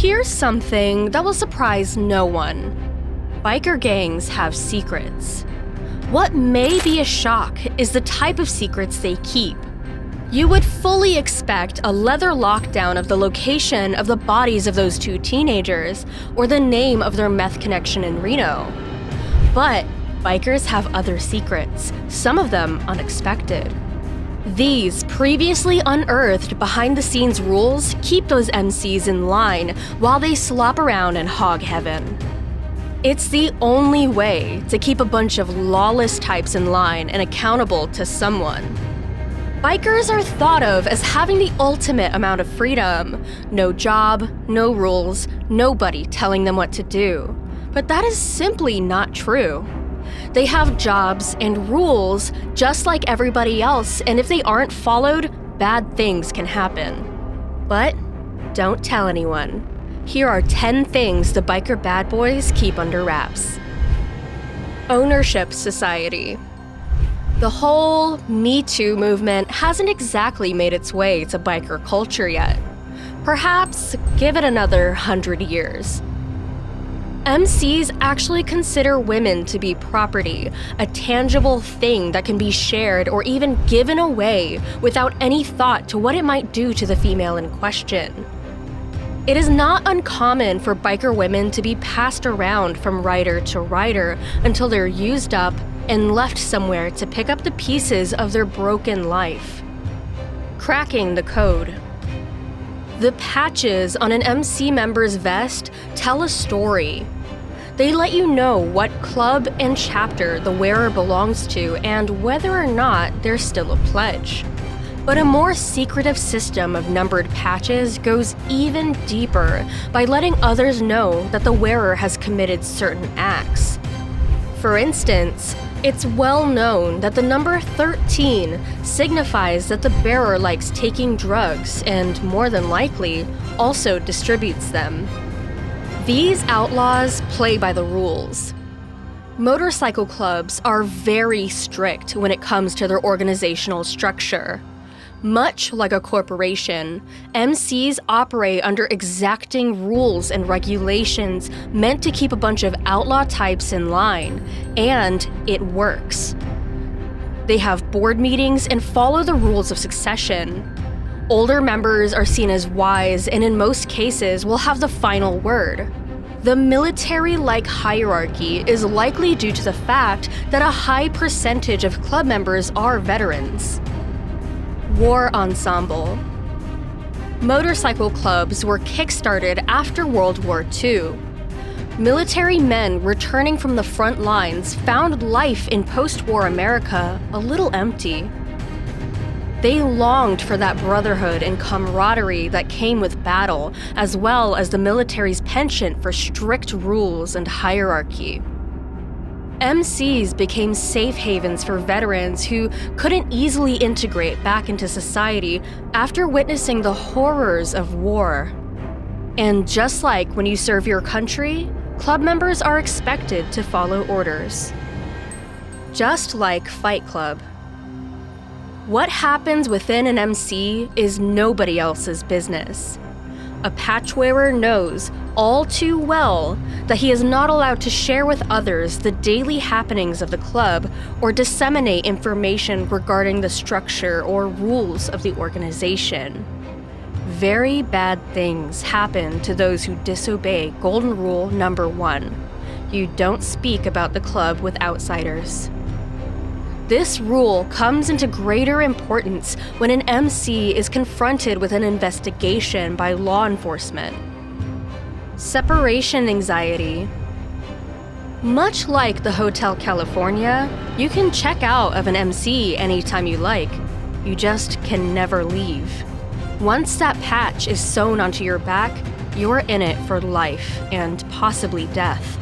Here's something that will surprise no one. Biker gangs have secrets. What may be a shock is the type of secrets they keep. You would fully expect a leather lockdown of the location of the bodies of those two teenagers or the name of their meth connection in Reno. But bikers have other secrets, some of them unexpected. These previously unearthed behind-the-scenes rules keep those MCs in line while they slop around in hog heaven. It's the only way to keep a bunch of lawless types in line and accountable to someone. Bikers are thought of as having the ultimate amount of freedom. No job, no rules, nobody telling them what to do. But that is simply not true. They have jobs and rules just like everybody else, and if they aren't followed, bad things can happen. But don't tell anyone. Here are 10 things the biker bad boys keep under wraps. Ownership society. The whole Me Too movement hasn't exactly made its way to biker culture yet. Perhaps give it another 100 years. MCs actually consider women to be property, a tangible thing that can be shared or even given away without any thought to what it might do to the female in question. It is not uncommon for biker women to be passed around from rider to rider until they're used up and left somewhere to pick up the pieces of their broken life. Cracking the code. The patches on an MC member's vest tell a story. They let you know what club and chapter the wearer belongs to and whether or not they're still a pledge. But a more secretive system of numbered patches goes even deeper by letting others know that the wearer has committed certain acts. For instance, it's well known that the number 13 signifies that the bearer likes taking drugs and, more than likely, also distributes them. These outlaws play by the rules. Motorcycle clubs are very strict when it comes to their organizational structure. Much like a corporation, MCs operate under exacting rules and regulations meant to keep a bunch of outlaw types in line, and it works. They have board meetings and follow the rules of succession. Older members are seen as wise and in most cases will have the final word. The military-like hierarchy is likely due to the fact that a high percentage of club members are veterans. War ensemble. Motorcycle clubs were kick-started after World War II. Military men returning from the front lines found life in post-war America a little empty. They longed for that brotherhood and camaraderie that came with battle, as well as the military's penchant for strict rules and hierarchy. MCs became safe havens for veterans who couldn't easily integrate back into society after witnessing the horrors of war. And just like when you serve your country, club members are expected to follow orders. Just like Fight Club. What happens within an MC is nobody else's business. A patch wearer knows all too well that he is not allowed to share with others the daily happenings of the club or disseminate information regarding the structure or rules of the organization. Very bad things happen to those who disobey Golden Rule number 1. You don't speak about the club with outsiders. This rule comes into greater importance when an MC is confronted with an investigation by law enforcement. Separation anxiety. Much like the Hotel California, you can check out of an MC anytime you like. You just can never leave. Once that patch is sewn onto your back, you're in it for life and possibly death.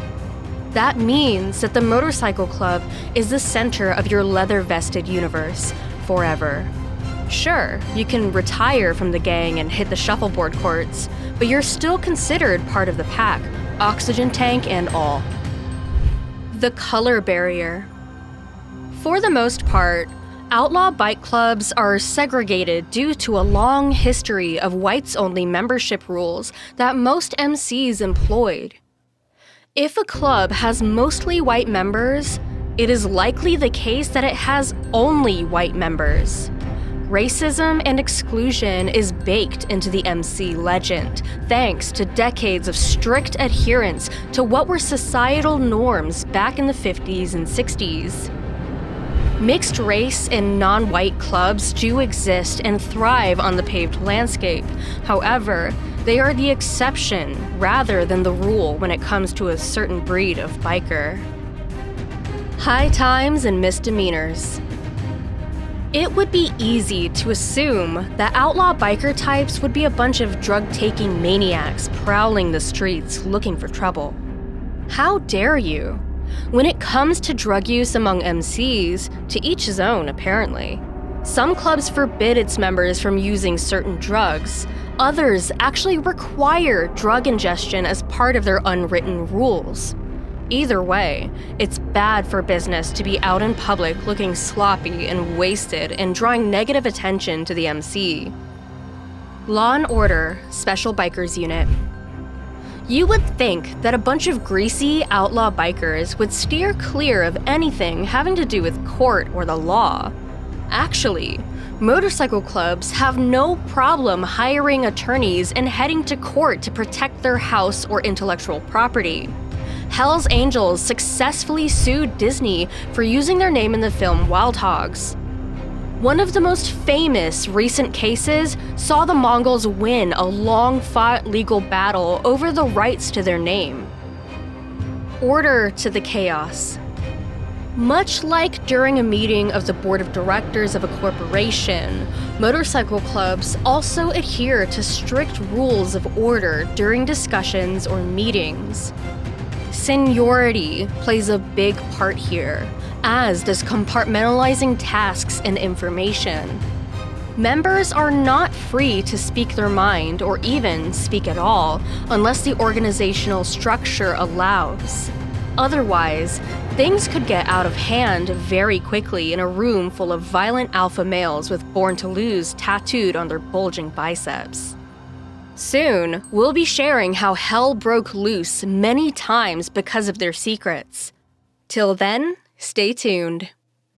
That means that the motorcycle club is the center of your leather-vested universe forever. Sure, you can retire from the gang and hit the shuffleboard courts, but you're still considered part of the pack, oxygen tank and all. The color barrier. For the most part, Outlaw bike clubs are segregated due to a long history of whites-only membership rules that most MCs employed. If a club has mostly white members, it is likely the case that it has only white members. Racism and exclusion is baked into the MC legend, thanks to decades of strict adherence to what were societal norms back in the 50s and 60s. Mixed race and non-white clubs do exist and thrive on the paved landscape. However, they are the exception rather than the rule when it comes to a certain breed of biker. High times and misdemeanors. It would be easy to assume that outlaw biker types would be a bunch of drug-taking maniacs prowling the streets looking for trouble. How dare you? When it comes to drug use among MCs, to each his own, apparently. Some clubs forbid its members from using certain drugs. Others actually require drug ingestion as part of their unwritten rules. Either way, it's bad for business to be out in public looking sloppy and wasted and drawing negative attention to the MC. Law and Order, Special Bikers Unit. You would think that a bunch of greasy outlaw bikers would steer clear of anything having to do with court or the law. Actually, motorcycle clubs have no problem hiring attorneys and heading to court to protect their house or intellectual property. Hell's Angels successfully sued Disney for using their name in the film Wild Hogs. One of the most famous recent cases saw the Mongols win a long-fought legal battle over the rights to their name. Order to the chaos. Much like during a meeting of the board of directors of a corporation, motorcycle clubs also adhere to strict rules of order during discussions or meetings. Seniority plays a big part here, as does compartmentalizing tasks and information. Members are not free to speak their mind or even speak at all unless the organizational structure allows. Otherwise, things could get out of hand very quickly in a room full of violent alpha males with Born to Lose tattooed on their bulging biceps. Soon, we'll be sharing how hell broke loose many times because of their secrets. Till then, stay tuned.